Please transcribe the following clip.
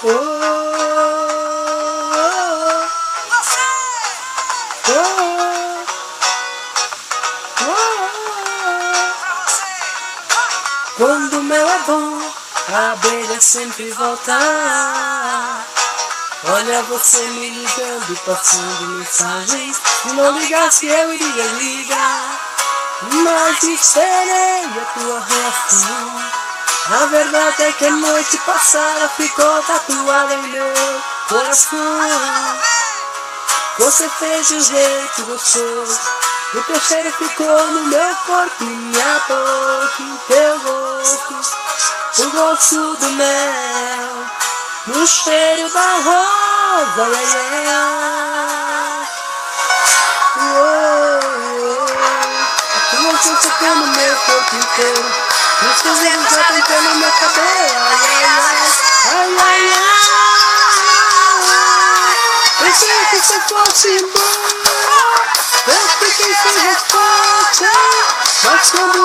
Oh, oh, oh, quando o mel é bom, a abelha sempre volta. Olha você me ligando, passando mensagens. Se não ligasse eu iria ligar, mas esperei a tua reação. A verdade é que a noite passada ficou tatuada em meu coração. Você fez de um jeito gostoso, o teu cheiro ficou no meu corpo e minha boca, em teu rosto, o gosto do mel, no cheiro da rosa, a tua força tá no meu corpo inteiro, meus cabelos já estão no meu cabelo, ai, ai, ai, pensei que você fosse embora, eu fiquei sem resposta, mas quando